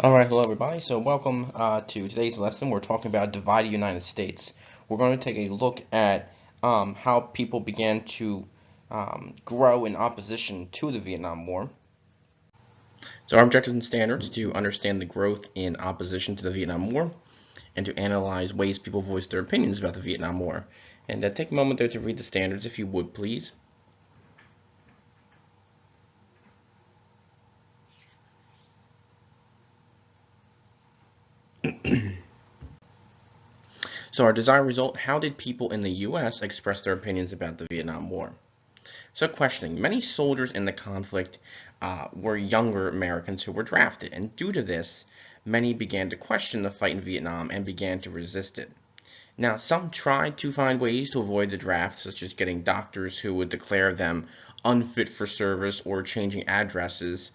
All right, hello everybody. So welcome to today's lesson. We're talking about divided United States. We're going to take a look at how people began to grow in opposition to the Vietnam War. So our objective and standards to understand the growth in opposition to the Vietnam War and to analyze ways people voice their opinions about the Vietnam War. And take a moment there to read the standards if you would, please. So our desired result, how did people in the U.S. express their opinions about the Vietnam War? So questioning, many soldiers in the conflict were younger Americans who were drafted, and due to this, many began to question the fight in Vietnam and began to resist it. Now, some tried to find ways to avoid the draft, such as getting doctors who would declare them unfit for service or changing addresses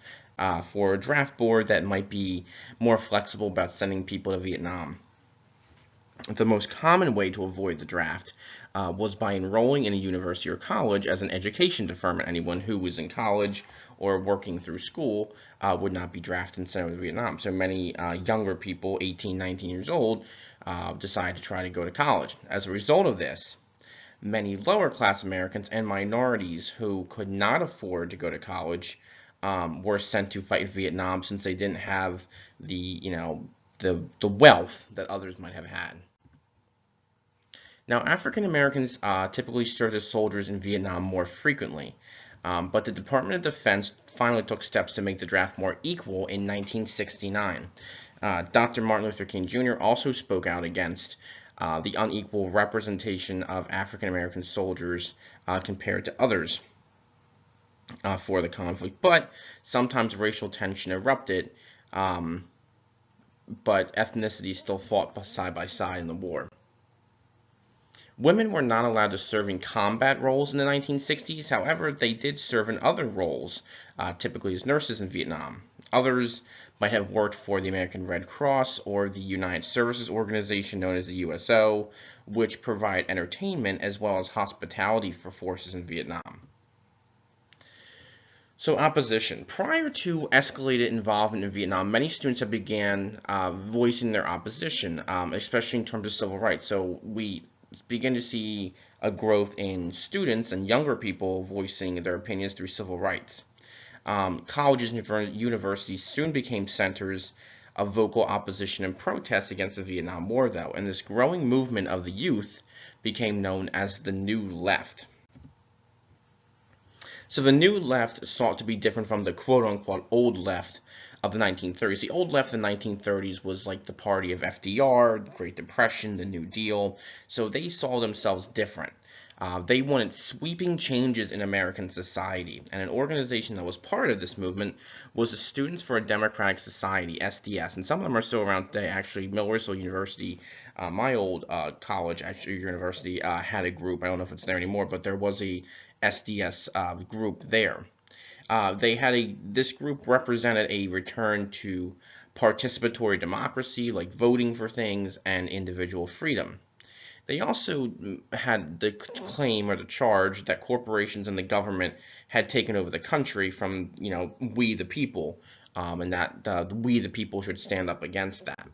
for a draft board that might be more flexible about sending people to Vietnam. The most common way to avoid the draft was by enrolling in a university or college as an education deferment. Anyone who was in college or working through school would not be drafted and sent over to Vietnam. So many younger people, 18, 19 years old, decided to try to go to college. As a result of this, many lower class Americans and minorities who could not afford to go to college were sent to fight in Vietnam since they didn't have the wealth that others might have had. Now, African Americans typically served as soldiers in Vietnam more frequently, but the Department of Defense finally took steps to make the draft more equal in 1969. Dr. Martin Luther King Jr. also spoke out against the unequal representation of African American soldiers compared to others for the conflict, but sometimes racial tension erupted, but ethnicity still fought side by side in the war. Women were not allowed to serve in combat roles in the 1960s. However, they did serve in other roles, typically as nurses in Vietnam. Others might have worked for the American Red Cross or the United Services Organization known as the USO, which provide entertainment as well as hospitality for forces in Vietnam. So opposition. Prior to escalated involvement in Vietnam, many students have began voicing their opposition, especially in terms of civil rights. So we begin to see a growth in students and younger people voicing their opinions through civil rights. Colleges and universities soon became centers of vocal opposition and protest against the Vietnam War, though, and this growing movement of the youth became known as the New Left. So the New Left sought to be different from the quote-unquote old left of the 1930s. The old left in the 1930s was like the party of FDR, the Great Depression, the New Deal. So they saw themselves different. They wanted sweeping changes in American society, and an organization that was part of this movement was the Students for a Democratic Society, SDS, and some of them are still around today. Actually, Millerville University, my old college, actually university, had a group. I don't know if it's there anymore, but there was a SDS group there. This group represented a return to participatory democracy, like voting for things and individual freedom. They also had the claim or the charge that corporations and the government had taken over the country from, we the people, and that we the people should stand up against that.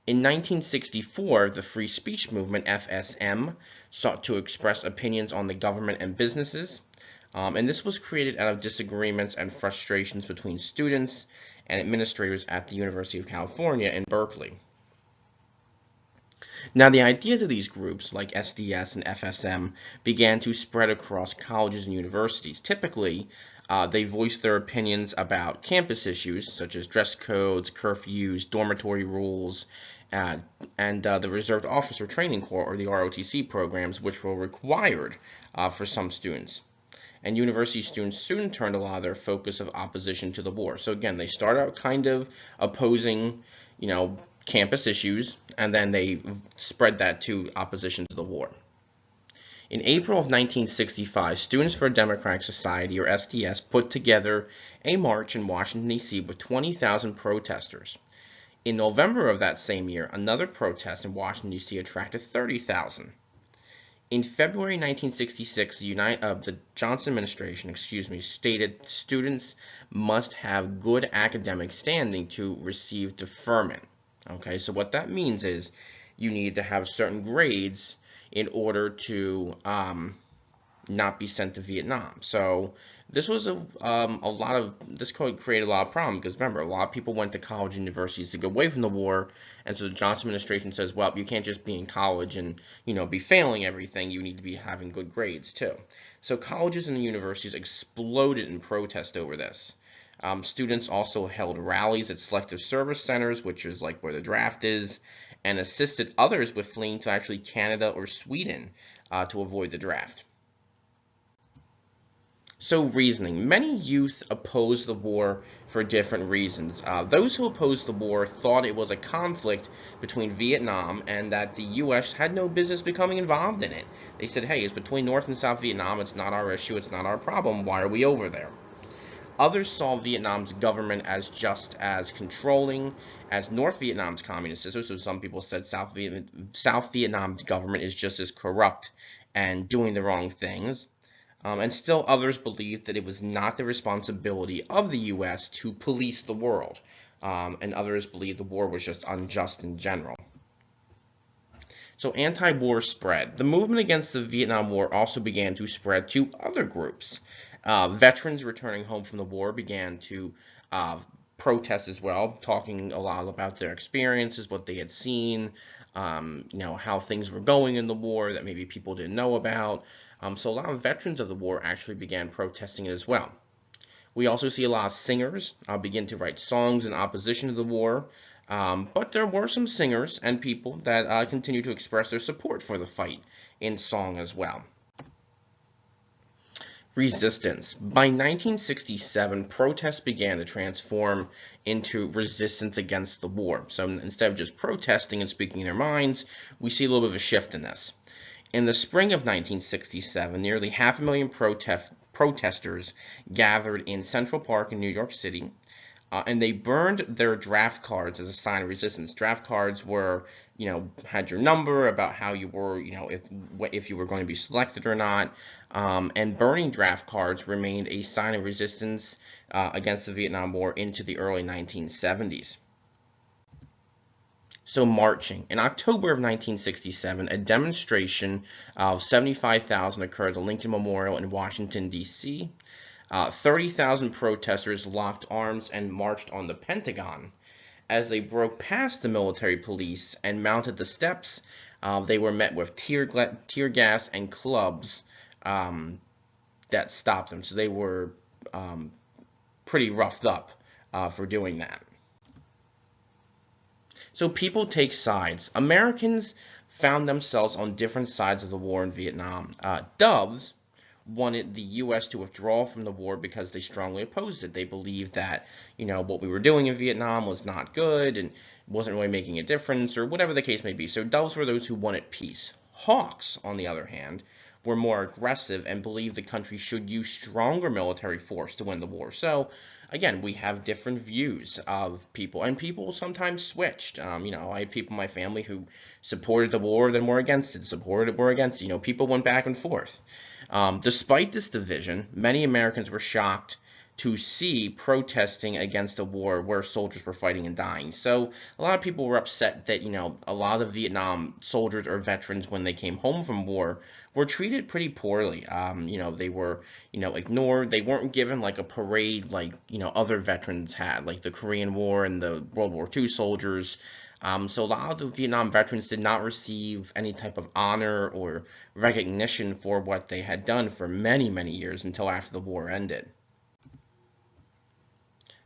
In 1964, the Free Speech Movement, FSM, sought to express opinions on the government and businesses, and this was created out of disagreements and frustrations between students and administrators at the University of California in Berkeley. Now, the ideas of these groups, like SDS and FSM, began to spread across colleges and universities. Typically, they voiced their opinions about campus issues, such as dress codes, curfews, dormitory rules, and the Reserved Officer Training Corps, or the ROTC programs, which were required for some students. And university students soon turned a lot of their focus of opposition to the war. So again, they start out kind of opposing, campus issues, and then they spread that to opposition to the war. In April of 1965, Students for a Democratic Society, or SDS, put together a march in Washington, D.C. with 20,000 protesters. In November of that same year, another protest in Washington, D.C. attracted 30,000. In February 1966, the Johnson administration, stated students must have good academic standing to receive deferment. Okay, so what that means is you need to have certain grades in order to not be sent to Vietnam. So this was this code created a lot of problems because remember, a lot of people went to college and universities to get away from the war, and so the Johnson administration says, well, you can't just be in college and be failing everything. You need to be having good grades too. So colleges and universities exploded in protest over this. Students also held rallies at selective service centers, which is like where the draft is, and assisted others with fleeing to actually Canada or Sweden to avoid the draft. So reasoning. Many youth opposed the war for different reasons. Those who opposed the war thought it was a conflict between Vietnam and that the U.S. had no business becoming involved in it. They said, hey, it's between North and South Vietnam. It's not our issue. It's not our problem. Why are we over there? Others saw Vietnam's government as just as controlling as North Vietnam's communist system. So some people said South Vietnam's government is just as corrupt and doing the wrong things. And still others believed that it was not the responsibility of the U.S. to police the world. And others believed the war was just unjust in general. So anti-war spread. The movement against the Vietnam War also began to spread to other groups. Veterans returning home from the war began to protest as well, talking a lot about their experiences, what they had seen, how things were going in the war that maybe people didn't know about. So a lot of veterans of the war actually began protesting it as well. We also see a lot of singers begin to write songs in opposition to the war, but there were some singers and people that continued to express their support for the fight in song as well. Resistance. By 1967, protests began to transform into resistance against the war. So instead of just protesting and speaking their minds, we see a little bit of a shift in this. In the spring of 1967, nearly 500,000 protesters gathered in Central Park in New York City, and they burned their draft cards as a sign of resistance. Draft cards were, had your number, about how you were, if you were going to be selected or not, and burning draft cards remained a sign of resistance against the Vietnam War into the early 1970s. So marching. In October of 1967, a demonstration of 75,000 occurred at the Lincoln Memorial in Washington, D.C. 30,000 protesters locked arms and marched on the Pentagon. As they broke past the military police and mounted the steps, they were met with tear gas and clubs that stopped them. So they were pretty roughed up for doing that. So people take sides. Americans found themselves on different sides of the war in Vietnam. Doves wanted the U.S. to withdraw from the war because they strongly opposed it. They believed that, what we were doing in Vietnam was not good and wasn't really making a difference, or whatever the case may be. So doves were those who wanted peace. Hawks, on the other hand, were more aggressive and believed the country should use stronger military force to win the war. So, again, we have different views of people, and people sometimes switched. I had people in my family who supported the war, then were against it, supported it, were against it. People went back and forth. Despite this division, many Americans were shocked to see protesting against a war where soldiers were fighting and dying. So a lot of people were upset that, a lot of Vietnam soldiers or veterans, when they came home from war, were treated pretty poorly. They were, ignored. They weren't given like a parade like, other veterans had, like the Korean War and the World War II soldiers. So a lot of the Vietnam veterans did not receive any type of honor or recognition for what they had done for many, many years until after the war ended.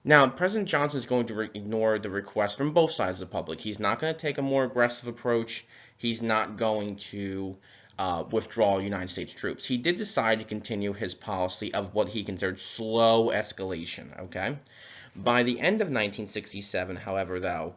Now, President Johnson is going to ignore the request from both sides of the public. He's not going to take a more aggressive approach. He's not going to withdraw United States troops. He did decide to continue his policy of what he considered slow escalation, okay? By the end of 1967, however, though,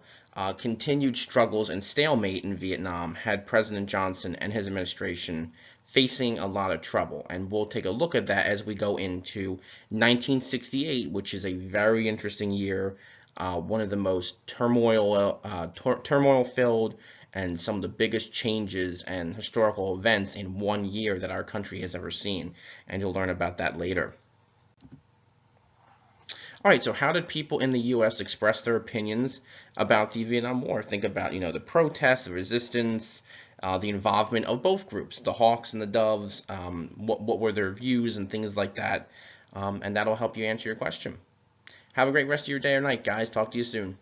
continued struggles and stalemate in Vietnam had President Johnson and his administration facing a lot of trouble, and we'll take a look at that as we go into 1968, which is a very interesting year, one of the most turmoil-filled and some of the biggest changes and historical events in one year that our country has ever seen. And you'll learn about that later. All right, so how did people in the U.S. express their opinions about the Vietnam War? Think about, the protests, the resistance, the involvement of both groups, the Hawks and the Doves, what were their views and things like that. And that'll help you answer your question. Have a great rest of your day or night, guys. Talk to you soon.